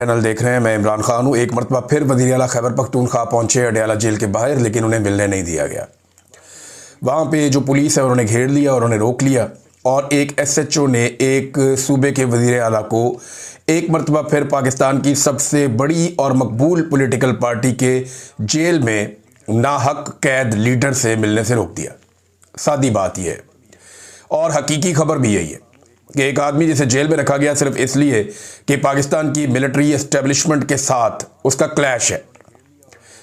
Channel देख रहे हैं। मैं इमरान खान हूँ। एक मरतबा फिर वज़ीर आला खैबर पख्तूनख्वा पहुँचे अडयाला जेल के बाहर, लेकिन उन्हें मिलने नहीं दिया गया। वहाँ पे जो पुलिस है उन्होंने घेर लिया और उन्हें रोक लिया, और एक SHO ने एक सूबे के वज़ीर आला को एक मरतबा फिर पाकिस्तान की सबसे बड़ी और मकबूल पॉलिटिकल पार्टी के जेल में नाहक कैद लीडर से मिलने से रोक दिया। सादी बात यह है, और हकीकी खबर भी यही है कि एक आदमी जिसे जेल में रखा गया सिर्फ इसलिए कि पाकिस्तान की मिलिट्री एस्टेब्लिशमेंट के साथ उसका क्लैश है।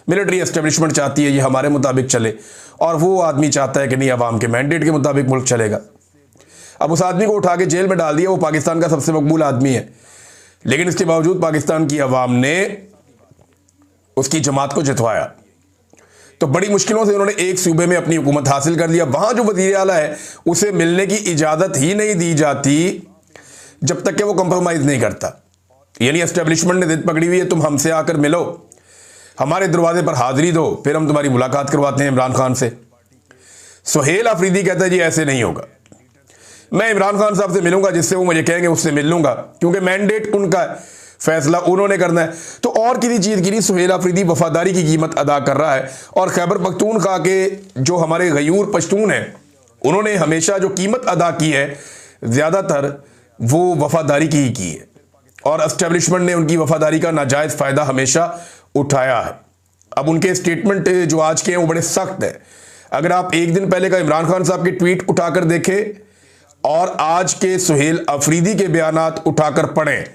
मिलिट्री एस्टेब्लिशमेंट चाहती है ये हमारे मुताबिक चले, और वो आदमी चाहता है कि नहीं, अवाम के मैंडेट के मुताबिक मुल्क चलेगा। अब उस आदमी को उठा के जेल में डाल दिया। वो पाकिस्तान का सबसे मकबूल आदमी है, लेकिन इसके बावजूद पाकिस्तान की अवाम ने उसकी जमात को जितवाया। तो बड़ी मुश्किलों से उन्होंने एक सूबे में अपनी हुकूमत हासिल कर लिया। वहां जो वज़ीर आला है उसे मिलने की इजाज़त ही नहीं दी जाती जब तक कि वो कंप्रोमाइज़ नहीं करता। यानी एस्टेब्लिशमेंट ने जिद पकड़ी हुई है, तुम हमसे आकर मिलो, हमारे दरवाजे पर हाजिरी दो, फिर हम तुम्हारी मुलाकात करवाते हैं इमरान खान से। सुहेल अफरीदी कहता है जी ऐसे नहीं होगा, मैं इमरान खान साहब से मिलूंगा, जिससे वो मुझे कहेंगे उससे मिल लूंगा, क्योंकि मैंडेट उनका है, फैसला उन्होंने करना है। तो और किसी चीज़ के लिए सुहेल अफरीदी वफादारी की कीमत अदा कर रहा है, और खैबर पख्तूनख्वा के जो हमारे गयूर पश्तून हैं उन्होंने हमेशा जो कीमत अदा की है ज़्यादातर वो वफादारी की ही की है, और एस्टेब्लिशमेंट ने उनकी वफादारी का नाजायज़ फ़ायदा हमेशा उठाया है। अब उनके स्टेटमेंट जो आज के हैं वो बड़े सख्त हैं। अगर आप एक दिन पहले का इमरान खान साहब के ट्वीट उठाकर देखें और आज के सुहेल अफरीदी के बयानात उठाकर पढ़ें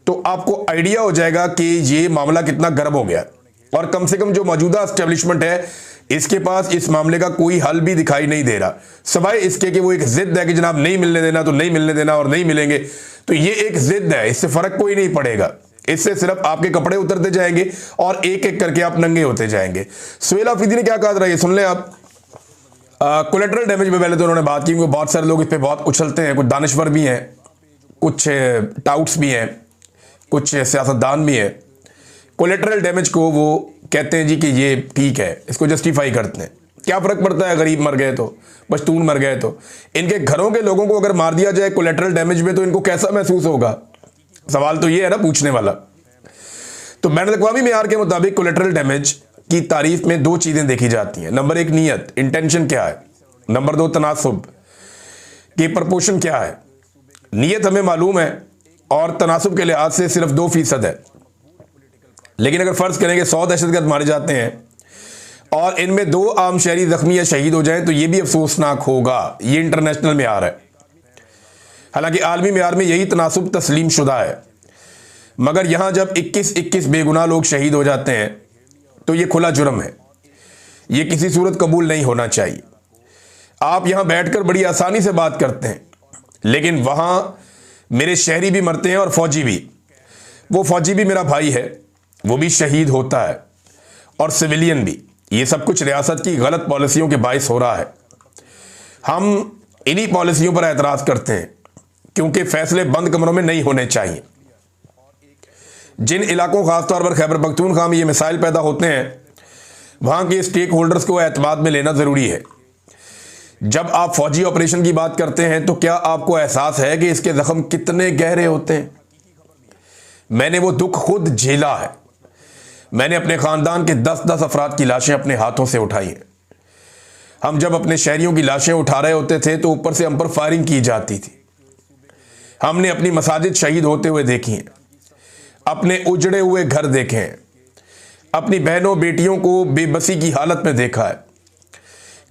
तो आपको आइडिया हो जाएगा कि ये मामला कितना गर्म हो गया। और कम से कम जो मौजूदा एस्टेब्लिशमेंट है इसके पास इस मामले का कोई हल भी दिखाई नहीं दे रहा, सिवाय इसके कि वो एक जिद है कि जनाब नहीं मिलने देना तो नहीं मिलने देना, और नहीं मिलेंगे तो ये एक जिद है, इससे फर्क कोई नहीं पड़ेगा। इससे सिर्फ आपके कपड़े उतरते जाएंगे और एक एक करके आप नंगे होते जाएंगे। सुहेल अफरीदी ने क्या कहा था ये सुन लें आप। कोलेटरल डैमेज में पहले तो उन्होंने बात की, क्योंकि बहुत सारे लोग इस पर बहुत उछलते हैं, कुछ दानिश्वर भी हैं, कुछ टाउट्स भी हैं, कुछ सियासतदान भी हैं। कोलेटरल डैमेज को वो कहते हैं जी कि ये ठीक है, इसको जस्टिफाई करते हैं। क्या फ़र्क पड़ता है गरीब मर गए तो, पश्तून मर गए तो? इनके घरों के लोगों को अगर मार दिया जाए कोलेटरल डैमेज में तो इनको कैसा महसूस होगा? सवाल तो ये है ना पूछने वाला। तो बैनुल-अक़वामी मेयार के मुताबिक कोलेटरल डैमेज की तारीफ में दो चीज़ें देखी जाती हैं। नंबर एक नीयत, इंटेंशन क्या है। नंबर दो तनासुब की प्रपोर्शन क्या है। नीयत हमें मालूम है और तनासुब के लिहाज से सिर्फ 2% है, लेकिन अगर फ़र्ज़ करें कि 100 दहशतगर्द मारे जाते हैं और इनमें 2 आम शहरी ज़ख्मी या शहीद हो जाएं तो ये भी अफसोसनाक होगा। ये इंटरनेशनल मेयार है। हालांकि आलमी मेयार में यही तनासुब तस्लीम शुदा है, मगर यहाँ जब 21 बेगुनाह लोग शहीद हो जाते हैं तो ये खुला जुर्म है। ये किसी सूरत कबूल नहीं होना चाहिए। आप यहाँ बैठकर बड़ी आसानी से बात करते हैं, लेकिन वहाँ मेरे शहरी भी मरते हैं और फौजी भी। वो फौजी भी मेरा भाई है, वो भी शहीद होता है, और सिविलियन भी। ये सब कुछ रियासत की गलत पॉलिसियों के बायस हो रहा है। हम इन्हीं पॉलिसियों पर एतराज़ करते हैं, क्योंकि फैसले बंद कमरों में नहीं होने चाहिए। जिन इलाकों खासतौर पर खैबर पख्तूनख्वा में ये मिसाइल पैदा होते हैं वहाँ के स्टेक होल्डर्स को एतमाद में लेना ज़रूरी है। जब आप फौजी ऑपरेशन की बात करते हैं तो क्या आपको एहसास है कि इसके ज़ख्म कितने गहरे होते हैं? मैंने वो दुख खुद झेला है। मैंने अपने ख़ानदान के 10-10 अफराद की लाशें अपने हाथों से उठाई हैं। हम जब अपने शहरियों की लाशें उठा रहे होते थे तो ऊपर से हम पर फायरिंग की जाती थी। हमने अपनी मसाजिद शहीद होते हुए देखी हैं, अपने उजड़े हुए घर देखे हैं, अपनी बहनों बेटियों को बेबसी की हालत में देखा है।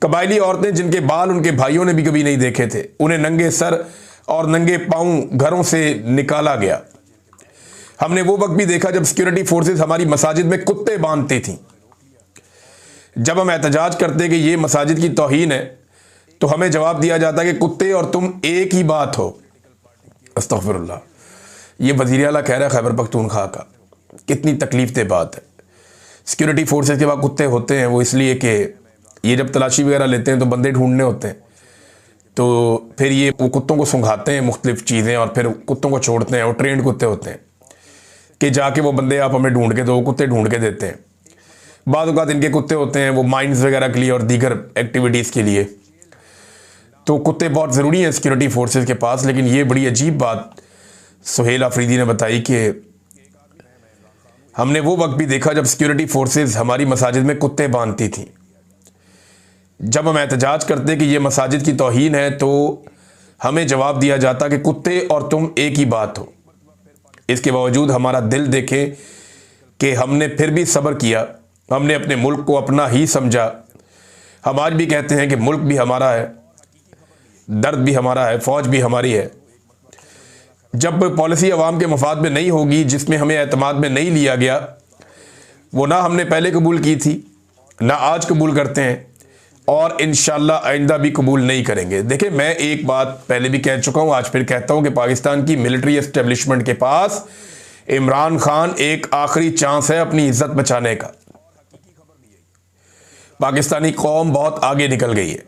कबायली औरतें जिनके बाल उनके भाइयों ने भी कभी नहीं देखे थे, उन्हें नंगे सर और नंगे पांव घरों से निकाला गया। हमने वो वक्त भी देखा जब सिक्योरिटी फोर्सेस हमारी मसाजिद में कुत्ते बांधती थीं। जब हम एहतजाज करते कि ये मसाजिद की तौहीन है तो हमें जवाब दिया जाता कि कुत्ते और तुम एक ही बात हो। अस्तग़फिरुल्लाह। ये वज़ीर आला कह रहा है खैबर पख्तूनख्वा का। कितनी तकलीफ दे बात है। सिक्योरिटी फोर्सेस के पास कुत्ते होते हैं वो इसलिए कि ये जब तलाशी वगैरह लेते हैं तो बंदे ढूंढने होते हैं, तो फिर ये वो कुत्तों को सुंघाते हैं मुख्तलिफ चीज़ें और फिर कुत्तों को छोड़ते हैं। और ट्रेंड कुत्ते होते हैं कि जाके वो बंदे आप हमें ढूंढ के दो, कुत्ते ढूंढ के देते हैं। बाद औक़ात इनके कुत्ते होते हैं वो माइंस वगैरह के लिए और दीगर एक्टिविटीज़ के लिए। तो कुत्ते बहुत ज़रूरी हैं सिक्योरिटी फोर्सेस के पास। लेकिन ये बड़ी अजीब बात सुहेल अफरीदी ने बताई कि हमने वो वक्त भी देखा जब सिक्योरिटी फोर्सेस हमारी मसाजिद में कुत्ते बांधती थी। जब हम एहतजाज करते कि ये मसाजिद की तौहीन है तो हमें जवाब दिया जाता कि कुत्ते और तुम एक ही बात हो। इसके बावजूद हमारा दिल देखें कि हमने फिर भी सब्र किया, हमने अपने मुल्क को अपना ही समझा। हम आज भी कहते हैं कि मुल्क भी हमारा है, दर्द भी हमारा है, फ़ौज भी हमारी है। जब पॉलिसी अवाम के मफाद में नहीं होगी, जिसमें हमें एतमाद में नहीं लिया गया, वो ना हमने पहले कबूल की थी, ना आज कबूल करते हैं और इंशाअल्लाह आइंदा भी कबूल नहीं करेंगे। देखिए, मैं एक बात पहले भी कह चुका हूँ, आज फिर कहता हूँ कि पाकिस्तान की मिलिट्री एस्टेब्लिशमेंट के पास इमरान खान एक आखिरी चांस है अपनी इज्जत बचाने का। पाकिस्तानी कौम बहुत आगे निकल गई है।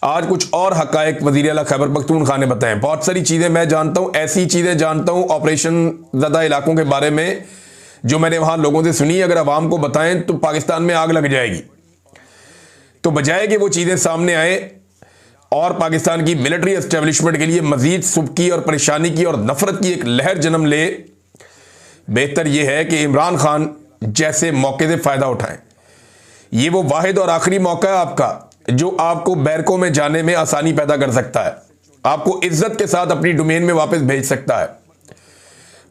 आज कुछ और हकायक वज़ीर आला खैबर पख्तूनख्वा ने बताएं। बहुत सारी चीज़ें मैं जानता हूँ, ऐसी चीज़ें जानता हूँ ऑपरेशन ज़दा इलाकों के बारे में जो मैंने वहाँ लोगों से सुनी। अगर अवाम को बताएं तो पाकिस्तान में आग लग जाएगी। तो बजाय कि वो चीज़ें सामने आए और पाकिस्तान की मिलिट्री एस्टेब्लिशमेंट के लिए मज़ीद सुबकी और परेशानी की और नफ़रत की एक लहर जन्म ले, बेहतर यह है कि इमरान खान जैसे मौके से फ़ायदा उठाएं। ये वो वाहिद और आखिरी मौका है आपका जो आपको बैरकों में जाने में आसानी पैदा कर सकता है, आपको इज्जत के साथ अपनी डोमेन में वापस भेज सकता है।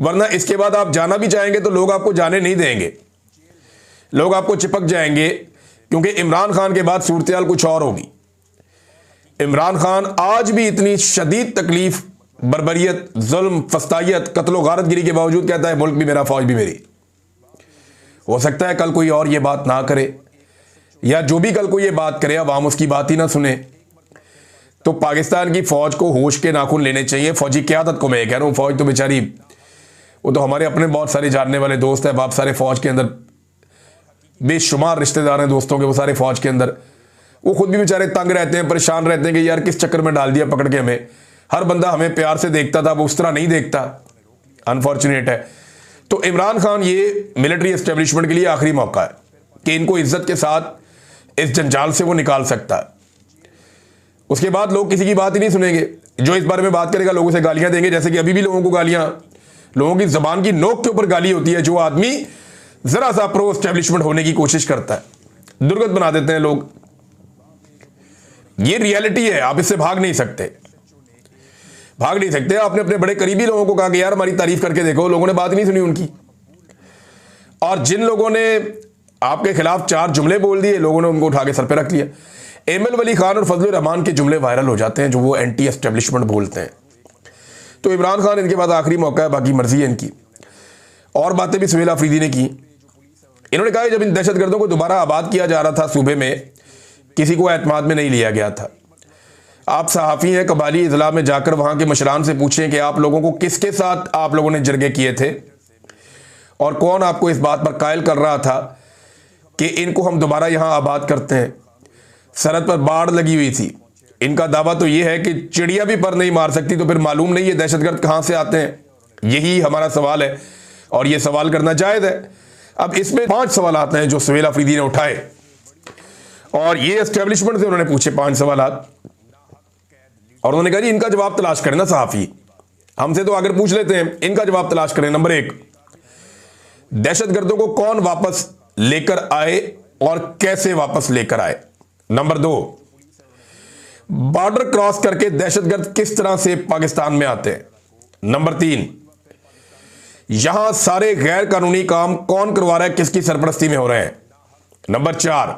वरना इसके बाद आप जाना भी चाहेंगे तो लोग आपको जाने नहीं देंगे, लोग आपको चिपक जाएंगे, क्योंकि इमरान खान के बाद सूरत-ए-हाल कुछ और होगी। इमरान खान आज भी इतनी शदीद तकलीफ, बर्बरियत, जुल्म, फस्तायत, कत्लो गारतगिरी के बावजूद कहता है मुल्क भी मेरा, फौज भी मेरी। हो सकता है कल कोई और ये बात ना करे, या जो भी कल को ये बात करे अवाम उसकी बात ही ना सुने। तो पाकिस्तान की फ़ौज को होश के नाखून लेने चाहिए। फ़ौजी क़यादत को मैं कह रहा हूँ, फ़ौज तो बेचारी, वो तो हमारे अपने बहुत सारे जानने वाले दोस्त हैं, बाप सारे फ़ौज के अंदर, बेशुमार रिश्तेदार हैं दोस्तों के वो सारे फ़ौज के अंदर। वो खुद भी बेचारे तंग रहते हैं, परेशान रहते हैं कि यार किस चक्कर में डाल दिया पकड़ के हमें। हर बंदा हमें प्यार से देखता था, वो उस तरह नहीं देखता, अनफॉर्चुनेट है। तो इमरान खान ये मिलिट्री एस्टेब्लिशमेंट के लिए आखिरी मौका है कि इनको इज्जत के साथ इस जंजाल से वो निकाल सकता है। उसके बाद लोग किसी की बात ही नहीं सुनेंगे। जो इस बारे में बात करेगा लोगों से गालियां देंगे, जैसे कि अभी भी लोगों को गालियां, लोगों की जबान की नोक के ऊपर गाली होती है। जो आदमी जरा सा प्रो एस्टेब्लिशमेंट होने की कोशिश करता है, दुर्गत बना देते हैं लोग। ये रियलिटी है, आप इससे भाग नहीं सकते, भाग नहीं सकते। आपने अपने बड़े करीबी लोगों को कहा कि यार हमारी तारीफ करके देखो, लोगों ने बात नहीं सुनी उनकी। और जिन लोगों ने आपके खिलाफ 4 जुमले बोल दिए, लोगों ने उनको उठा के सर पे रख लिया। एमएल वली खान और फजलुर रहमान के जुमले वायरल हो जाते हैं जो वो एंटी एस्टेब्लिशमेंट बोलते हैं। तो इमरान खान, इनके बाद आखिरी मौका है, बाकी मर्जी है इनकी। और बातें भी सुहेल अफरीदी ने की। इन्होंने कहा जब इन दहशतगर्दों को दोबारा आबाद किया जा रहा था सूबे में, किसी को एतमाद में नहीं लिया गया था। आप सहाफ़ी हैं, कबाली इजला में जाकर वहाँ के मशरान से पूछें कि आप लोगों को किसके साथ आप लोगों ने जरगे किए थे और कौन आपको इस बात पर कायल कर रहा था कि इनको हम दोबारा यहाँ आबाद करते हैं। सरहद पर बाढ़ लगी हुई थी। इनका दावा तो ये है कि चिड़िया भी पर नहीं मार सकती, तो फिर मालूम नहीं ये दहशतगर्द कहाँ से आते हैं। यही हमारा सवाल है और ये सवाल करना जायज़ है। अब इसमें 5 सवाल आते हैं जो सुहेल अफरीदी ने उठाए और ये एस्टेब्लिशमेंट से उन्होंने पूछे 5 सवाल, और उन्होंने कहा जी इनका जवाब तलाश करें ना सहाफ़ी, हमसे तो अगर पूछ लेते हैं, इनका जवाब तलाश करें। नंबर 1, दहशतगर्दों को कौन वापस लेकर आए और कैसे वापस लेकर आए। नंबर 2, बॉर्डर क्रॉस करके दहशतगर्द किस तरह से पाकिस्तान में आते हैं। नंबर 3, यहां सारे गैर कानूनी काम कौन करवा रहा है, किसकी सरपरस्ती में हो रहे हैं। नंबर 4,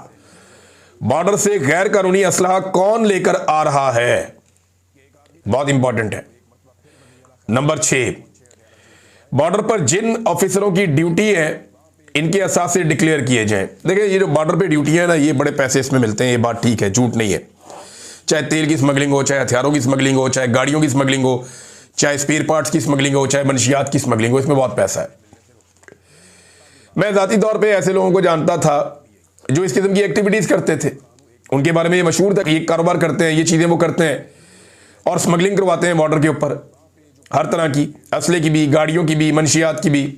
बॉर्डर से गैर कानूनी असलहा कौन लेकर आ रहा है, बहुत इंपॉर्टेंट है। नंबर 6, बॉर्डर पर जिन ऑफिसरों की ड्यूटी है इनके असास से डिक्लेयर किए जाएं। देखिए ये जो बॉर्डर पे ड्यूटी है ना, ये बड़े पैसे इसमें मिलते हैं, ये बात ठीक है, झूठ नहीं है। चाहे तेल की स्मगलिंग हो, चाहे हथियारों की स्मगलिंग हो, चाहे गाड़ियों की स्मगलिंग हो, चाहे स्पेयर पार्ट्स की स्मगलिंग हो, चाहे मनशियात की स्मगलिंग हो, इसमें बहुत पैसा है। मैं ज़ाती तौर पर ऐसे लोगों को जानता था जो इस किस्म की एक्टिविटीज़ करते थे। उनके बारे में ये मशहूर था कि ये कारोबार करते हैं, ये चीज़ें वो करते हैं और स्मगलिंग करवाते हैं बॉर्डर के ऊपर, हर तरह की, असले की भी, गाड़ियों की भी, मनशियात की भी।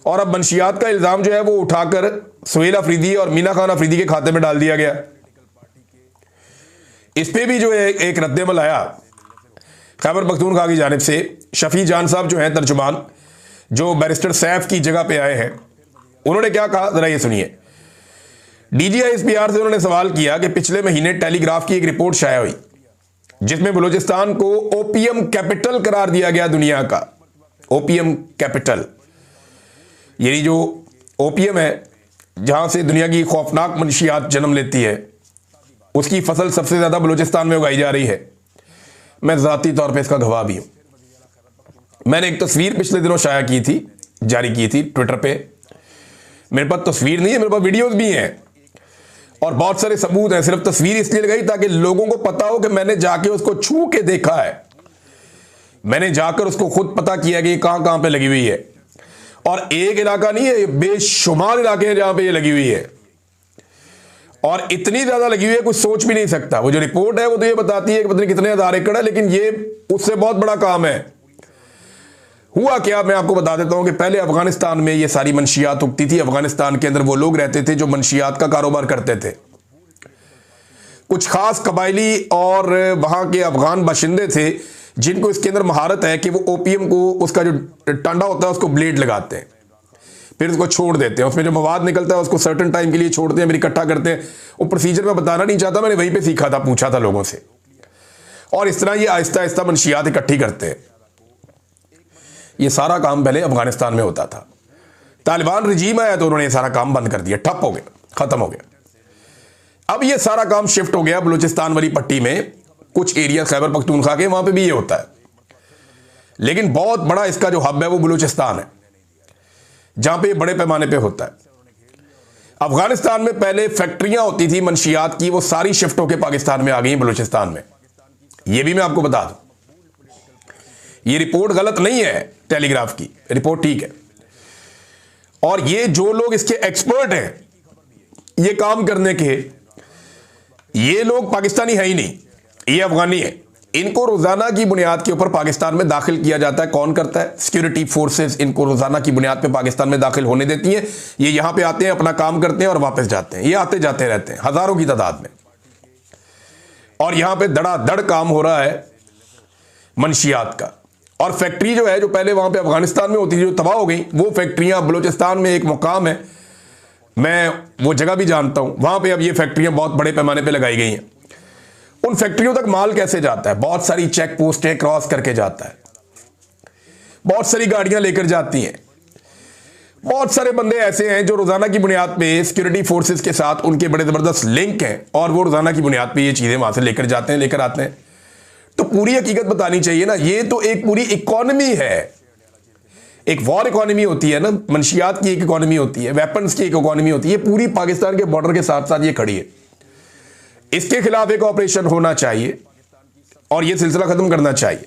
और अब मनशियात का इल्ज़ाम जो है वो उठाकर सुहेल अफरीदी और मीना खान अफरीदी के खाते में डाल दिया गया। इस पे भी जो है एक रद्देमल आया खैबर पख्तूनख्वा की जानिब से। शफी जान साहब जो हैं तर्जुमान, जो बैरिस्टर सैफ की जगह पे आए हैं, उन्होंने क्या कहा जरा ये सुनिए। DGISPR से उन्होंने सवाल किया कि पिछले महीने टेलीग्राफ की एक रिपोर्ट शाया हुई जिसमें बलूचिस्तान को ओपीएम कैपिटल करार दिया गया दुनिया का। ओपीएम कैपिटल यानी जो ओपीएम है, जहां से दुनिया की खौफनाक मंशियात जन्म लेती है, उसकी फसल सबसे ज्यादा बलूचिस्तान में उगाई जा रही है। मैं ज़ाती तौर पे इसका गवाह भी हूं। मैंने एक तस्वीर पिछले दिनों शाया की थी, जारी की थी ट्विटर पे। मेरे पास तस्वीर नहीं है, मेरे पास वीडियोस भी हैं और बहुत सारे सबूत हैं। सिर्फ तस्वीर इसलिए लगाई ताकि लोगों को पता हो कि मैंने जाके उसको छू के देखा है, मैंने जाकर उसको खुद पता किया कि ये कहां कहां पे लगी हुई है। और एक इलाका नहीं है, ये बेशुमार इलाके हैं जहां पे ये लगी हुई है और इतनी ज्यादा लगी हुई है कुछ सोच भी नहीं सकता। वो जो रिपोर्ट है वो तो ये बताती है कि पता नहीं कितने हजार एकड़ है, लेकिन ये उससे बहुत बड़ा काम है। हुआ क्या, मैं आपको बता देता हूं कि पहले अफगानिस्तान में ये सारी मंशियात उगती थी। अफगानिस्तान के अंदर वो लोग रहते थे जो मंशियात का कारोबार करते थे। कुछ खास कबायली और वहां के अफगान बाशिंदे थे जिनको इसके अंदर महारत है कि वो ओपीएम को, उसका जो टांडा होता है उसको ब्लेड लगाते हैं, फिर उसको छोड़ देते हैं। उसमें जो मवाद निकलता है उसको सर्टेन टाइम के लिए छोड़ते हैं, फिर इकट्ठा करते हैं। वो प्रोसीजर मैं बताना नहीं चाहता, मैंने वहीं पे सीखा था, पूछा था लोगों से। और इस तरह ये आहिस्ता आहिस्ता मंशियात इकट्ठी करते हैं। ये सारा काम पहले अफगानिस्तान में होता था। तालिबान रजीम आया तो उन्होंने ये सारा काम बंद कर दिया, ठप हो गया, खत्म हो गया। अब ये सारा काम शिफ्ट हो गया बलूचिस्तान वाली पट्टी में, कुछ एरिया खैबर पख्तूनख्वा के, वहां पे भी ये होता है। लेकिन बहुत बड़ा इसका जो हब है वो बलूचिस्तान है, जहां पे बड़े पैमाने पे होता है। अफगानिस्तान में पहले फैक्ट्रियां होती थी मंशियात की, वो सारी शिफ्ट होकर पाकिस्तान में आ गई बलूचिस्तान में। ये भी मैं आपको बता दूं, ये रिपोर्ट गलत नहीं है, टेलीग्राफ की रिपोर्ट ठीक है। और ये जो लोग इसके एक्सपर्ट हैं ये काम करने के, ये लोग पाकिस्तानी है ही नहीं, ये अफगानी है। इनको रोजाना की बुनियाद के ऊपर पाकिस्तान में दाखिल किया जाता है। कौन करता है? सिक्योरिटी फोर्सेस इनको रोजाना की बुनियाद पे पाकिस्तान में दाखिल होने देती हैं। ये यहां पे आते हैं, अपना काम करते हैं और वापस जाते हैं। ये आते जाते रहते हैं हजारों की तादाद में, और यहां पे धड़ाधड़ काम हो रहा है मंशियात का। और फैक्ट्री जो है, जो पहले वहां पे अफगानिस्तान में होती थी, जो तबाह हो गई, वो फैक्ट्रियां बलूचिस्तान में एक मुकाम है, मैं वो जगह भी जानता हूं, वहां पे अब ये फैक्ट्रियां बहुत बड़े पैमाने पे लगाई गई हैं। उन फैक्ट्रियों तक माल कैसे जाता है? बहुत सारी चेक पोस्टें क्रॉस करके जाता है, बहुत सारी गाड़ियां लेकर जाती हैं। बहुत सारे बंदे ऐसे हैं जो रोजाना की बुनियाद पे सिक्योरिटी फोर्सेस के साथ उनके बड़े जबरदस्त लिंक हैं और वो रोजाना की बुनियाद पे ये चीजें वहां से लेकर जाते हैं, लेकर आते हैं। तो पूरी हकीकत बतानी चाहिए ना, ये तो एक पूरी इकोनॉमी है। एक वॉर इकोनॉमी होती है ना, मंशियात की एक इकोनॉमी होती है, वेपन्स की एक इकोनॉमी होती है। पूरी पाकिस्तान के बॉर्डर के साथ साथ ये खड़ी है। इसके खिलाफ एक ऑपरेशन होना चाहिए और ये सिलसिला खत्म करना चाहिए।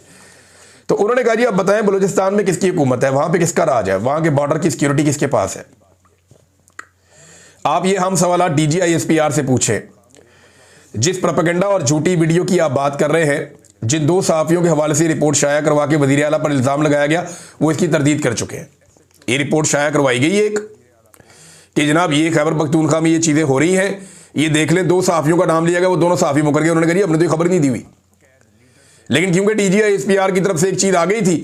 तो उन्होंने कहा जी अब बताएं बलूचिस्तान में किसकी हुकूमत है, वहां पे किसका राज है, वहां के बॉर्डर की सिक्योरिटी किसके पास है? आप ये हम सवाल DGISPR से पूछे। जिस प्रोपेगेंडा और झूठी वीडियो की आप बात कर रहे हैं, जिन 2 सहाफियों के हवाले से रिपोर्ट शाया करवा के वजीर आला पर इल्जाम लगाया गया, वो इसकी तरदीद कर चुके हैं। ये रिपोर्ट शाया करवाई गई एक कि जनाब ये खैबर पख्तूनख्वा में ये चीजें हो रही हैं, ये देख लें। 2 सहाफियों का नाम लिया गया, वो दोनों सहाफी मुकर गए। उन्होंने कहा हमने तो खबर नहीं दी हुई। लेकिन क्योंकि DGISPR की तरफ से एक चीज आ गई थी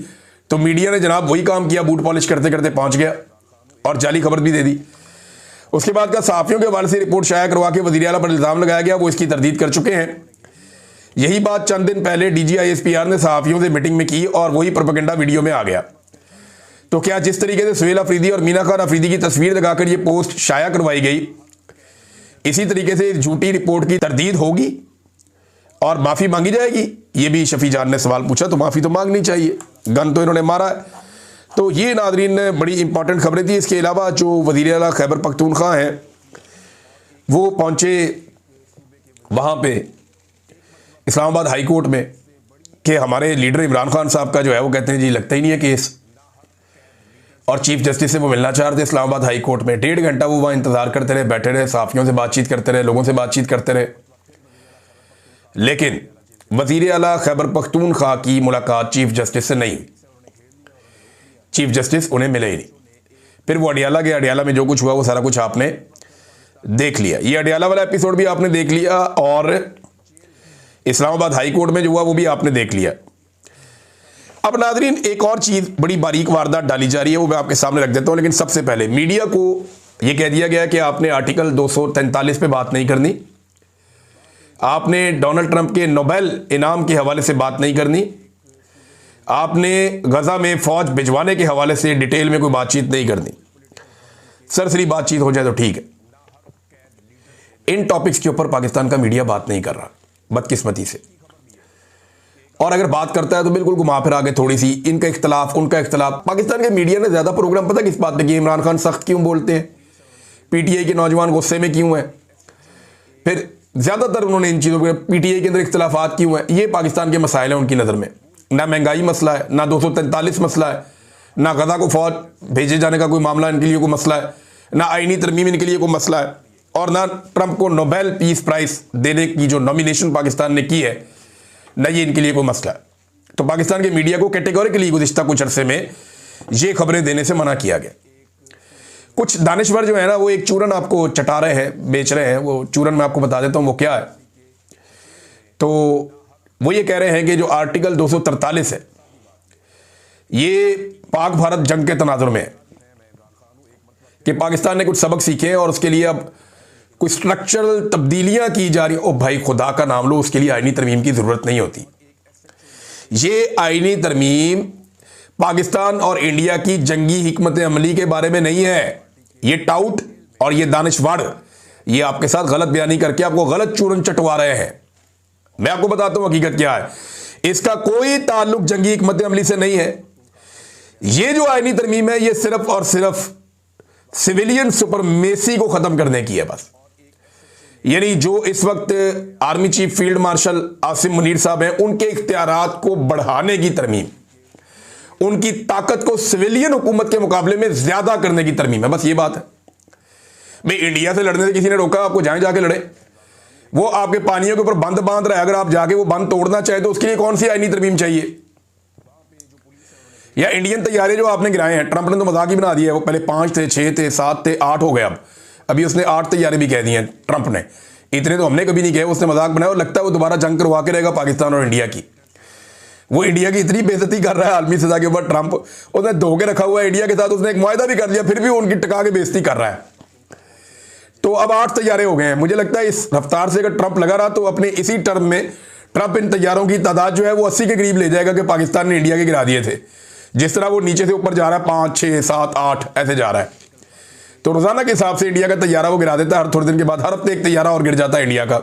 तो मीडिया ने जनाब वही काम किया, बूट पॉलिश करते करते पहुंच गया और जाली खबर भी दे दी। उसके बाद का सहाफियों के हवाले से रिपोर्ट शाया करवा के वजीर आला पर इल्जाम लगाया गया, वो इसकी तरदीद कर चुके हैं। यही बात चंद दिन पहले DGISPR ने सहाफियों से मीटिंग में की और वही प्रोपेगेंडा वीडियो में आ गया। तो क्या जिस तरीके से सुहेल अफरीदी और मीना खान अफरीदी की तस्वीर लगाकर ये पोस्ट शाया करवाई गई, इसी तरीके से इस झूठी रिपोर्ट की तरदीद होगी और माफी मांगी जाएगी? ये भी शफी जान ने सवाल पूछा। तो माफी तो मांगनी चाहिए, गन तो इन्होंने मारा है। तो ये नादरीन बड़ी इंपॉर्टेंट खबरें थी। इसके अलावा जो वजीर आला खैबर पख्तूनख्वा हैं वो पहुंचे वहां पे इस्लामाबाद हाई कोर्ट में कि हमारे लीडर इमरान खान साहब का जो है वो कहते हैं जी लगता ही नहीं है केस, और चीफ जस्टिस से वो मिलना चाह रहे थे इस्लामाबाद हाई कोर्ट में। 1.5 घंटा वो वहाँ इंतजार करते रहे, बैठे रहे, सहाफियों से बातचीत करते रहे, लोगों से बातचीत करते रहे। लेकिन वजीर आला खैबर पख्तूनख्वा की मुलाकात चीफ जस्टिस से नहीं हुई। चीफ जस्टिस उन्हें मिले ही नहीं। फिर वो अडियाला गए, अडियाला में जो कुछ हुआ वो सारा कुछ आपने देख लिया। ये अडियाला वाला एपिसोड भी आपने देख लिया और इस्लामाबाद हाई कोर्ट में जो हुआ वो भी आपने देख लिया। अब नाजरीन एक और चीज बड़ी बारीक वारदात डाली जा रही है, वो मैं आपके सामने रख देता हूं, लेकिन सबसे पहले मीडिया को यह कह दिया गया कि आपने आर्टिकल 243 पे बात नहीं करनी, आपने डोनाल्ड ट्रंप के नोबेल इनाम के हवाले से बात नहीं करनी, आपने गजा में फौज भिजवाने के हवाले से डिटेल में कोई बातचीत नहीं करनी। सरसरी बातचीत हो जाए तो ठीक है। इन टॉपिक्स के ऊपर पाकिस्तान का मीडिया बात नहीं कर रहा, बदकिस्मती से। और अगर बात करता है तो बिल्कुल घुमा फिरा के थोड़ी सी इनका इख्तलाफ उनका इख्तलाफ। पाकिस्तान के मीडिया ने ज्यादा प्रोग्राम पता किस बात पे किया, इमरान खान सख्त क्यों बोलते हैं, पीटीआई के नौजवान गुस्से में क्यों है, फिर ज्यादातर उन्होंने इन चीजों पर पीटीआई के अंदर इख्तलाफात क्यों है। ये पाकिस्तान के मसाइल हैं उनकी नजर में, ना महंगाई मसला है, ना 243 मसला है, ना गजा को फौज भेजे जाने का कोई मामला इनके लिए कोई मसला है, ना आईनी तरमीम इनके लिए कोई मसला है, और ना ट्रंप को नोबेल पीस प्राइज देने की जो नॉमिनेशन पाकिस्तान ने की है, ना ये इनके लिए कोई मसला है। तो पाकिस्तान के मीडिया को कैटेगोरिकली गुज़िश्ता कुछ अरसे में ये खबरें देने से मना किया गया। कुछ दानिश्वर जो है ना, वो एक चूरन आपको चटा रहे हैं, बेच रहे हैं। वो चूरन मैं आपको बता देता हूं वो क्या है। तो वो ये कह रहे हैं कि जो आर्टिकल 243 है ये पाक भारत जंग के तनाजुर में है कि पाकिस्तान ने कुछ सबक सीखे हैं और उसके लिए अब कुछ स्ट्रक्चरल तब्दीलियां की जा रही। ओ भाई खुदा का नाम लो, उसके लिए आईनी तरमीम की जरूरत नहीं होती। ये आईनी तरमीम पाकिस्तान और इंडिया की जंगी हिकमत अमली के बारे में नहीं है। ये टाउट और ये दानिशवाड़ ये आपके साथ गलत बयानी करके आपको गलत चूरन चटवा रहे हैं। मैं आपको बताता हूं हकीकत क्या है। इसका कोई ताल्लुक जंगी हिकमत अमली से नहीं है। ये जो आईनी तरमीम है ये सिर्फ और सिर्फ सिविलियन सुपरमेसी को खत्म करने की है बस। यानी जो इस वक्त army chief field marshal Asim Munir साहब हैं, उनके इख्तियारात को बढ़ाने की तरमीम, उनकी ताकत को सिविलियन हुकूमत के मुकाबले में ज्यादा करने की तरमीम है, बस ये बात है। भाई इंडिया से लड़ने से किसी ने रोका आपको, जाके लड़े। वो आपके पानियों के ऊपर बंद बांध रहा है, अगर आप जाके वो बंद तोड़ना चाहे तो उसके लिए कौन सी आईनी तरमीम चाहिए। या इंडियन तैयारे जो आपने गिराए हैं, ट्रंप ने तो मजाक ही बना दिया है। वो पहले 5 थे, 6 थे, 7 थे, 8 हो गए। अब अभी उसने 8 तैयारे भी कह दिए हैं ट्रंप ने। इतने तो हमने कभी नहीं कहे, उसने मजाक बनाया और लगता है वो दोबारा जंग करवा के रहेगा पाकिस्तान और इंडिया की। वो इंडिया की इतनी बेइज्जती कर रहा है आलमी सजा के ऊपर ट्रंप, उसने धो के रखा हुआ है इंडिया के साथ, उसने एक मुआहदा भी कर लिया, फिर भी उनकी टिका के बेइज्जती कर रहा है। तो अब 8 तैयारे हो गए हैं। मुझे लगता है इस रफ्तार से अगर ट्रंप लगा रहा तो अपने इसी टर्म में ट्रंप इन तैयारों की तादाद जो है वो 80 के करीब ले जाएगा कि पाकिस्तान ने इंडिया के गिरा दिए थे। जिस तरह वो नीचे से ऊपर जा रहा है, 5, 6, 7, 8 ऐसे जा रहा है। तो रोजाना के हिसाब से इंडिया का तैयारा वो गिरा देता है। हर थोड़े दिन के बाद हर हफ्ते एक तैयारा और गिर जाता है इंडिया का।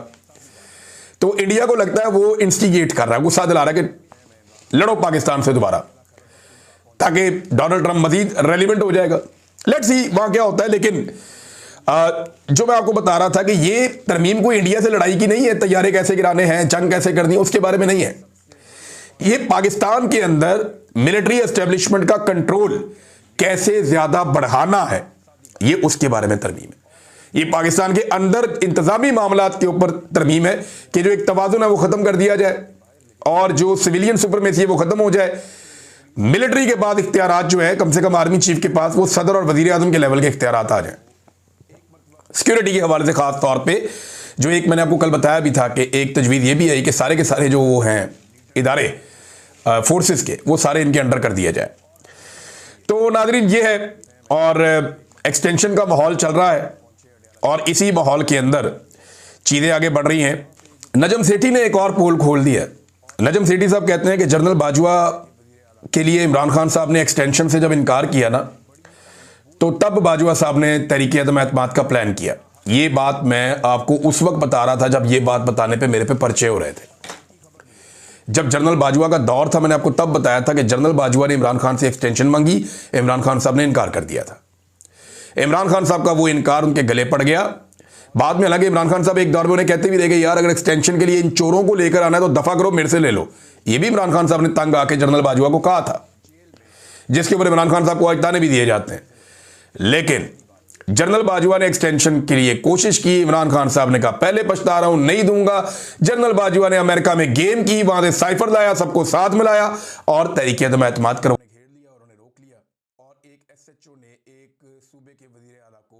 तो इंडिया को लगता है वो इंस्टिगेट कर रहा है, गुस्सा दिला रहा है कि लड़ो पाकिस्तान से दोबारा, ताकि डोनाल्ड ट्रंप मजीद रेलिवेंट हो जाएगा। लेट्स सी वहां क्या होता है। लेकिन जो मैं आपको बता रहा था कि ये तरमीम कोई इंडिया से लड़ाई की नहीं है, तैयारे कैसे गिराने हैं, जंग कैसे करनी है, उसके बारे में नहीं है। ये पाकिस्तान के अंदर मिलिट्री एस्टेब्लिशमेंट का कंट्रोल कैसे ज्यादा बढ़ाना है, ये उसके बारे में तरमीम है। ये पाकिस्तान के अंदर इंतजामी मामलात के ऊपर तरमीम है कि जो एक तवाज़ुन है वो खत्म कर दिया जाए और जो सिविलियन सुपरमेसी है वो खत्म हो जाए। मिलिट्री के बाद इख्तियारात जो है कम से कम आर्मी चीफ के पास वो सदर और वजीर आजम के लेवल के इख्तियारात आ जाए। सिक्योरिटी के हवाले से खास तौर पे जो एक मैंने आपको कल बताया भी था कि एक तजवीज़ ये भी है कि सारे के सारे जो वो हैं इदारे फोर्सेस के, वो सारे इनके अंडर कर दिया जाए। तो नाज़रीन ये है, और एक्सटेंशन का माहौल चल रहा है और इसी माहौल के अंदर चीज़ें आगे बढ़ रही हैं। नजम सेठी ने एक और पोल खोल दिया। नजम सेठी साहब कहते हैं कि जनरल बाजवा के लिए इमरान खान साहब ने एक्सटेंशन से जब इनकार किया ना, तो तब बाजवा साहब ने तहरीक अदम एतमाद का प्लान किया। ये बात मैं आपको उस वक्त बता रहा था जब ये बात बताने पे मेरे पे पर्चे हो रहे थे। जब जनरल बाजवा का दौर था मैंने आपको तब बताया था कि जनरल बाजवा ने इमरान खान से एक्सटेंशन मांगी, इमरान खान साहब ने इनकार कर दिया था। इमरान खान साहब का वो इनकार उनके गले पड़ गया। बाद में हालांकि इमरान खान साहब एक दौर में उन्हें कहते भी रहे कि यार अगर एक्सटेंशन के लिए इन चोरों को लेकर आना है तो दफा करो, मेरे से ले लो। ये भी इमरान खान साहब ने तंग आके जनरल बाजवा को कहा था, जिसके ऊपर इमरान खान साहब को आज ताने भी दिए जाते हैं। लेकिन जनरल बाजवा ने एक्सटेंशन के लिए कोशिश की, इमरान खान साहब ने कहा पहले पछता रहा हूं, नहीं दूंगा। जनरल बाजवा ने अमेरिका में गेम की, वहां से साइफर लाया, सबको साथ मिलाया और तहरीक अदम एतमाद कर घेर लिया और उन्हें रोक लिया। और एक एसएचओ ने एक सूबे के वजीर आला को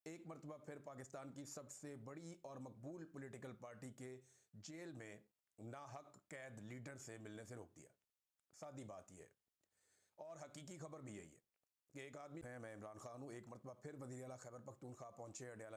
एक मरतबा फिर पाकिस्तान की सबसे बड़ी और मकबूल पॉलिटिकल पार्टी के जेल में नाहक कैद लीडर से मिलने से रोक दिया। सादी बात यह है और हकीकी खबर भी यही है कि एक आदमी है, मैं इमरान खान हूँ, एक मरतबा फिर वज़ीर आला खैबर पख्तूनख्वा पहुँचे अडयाला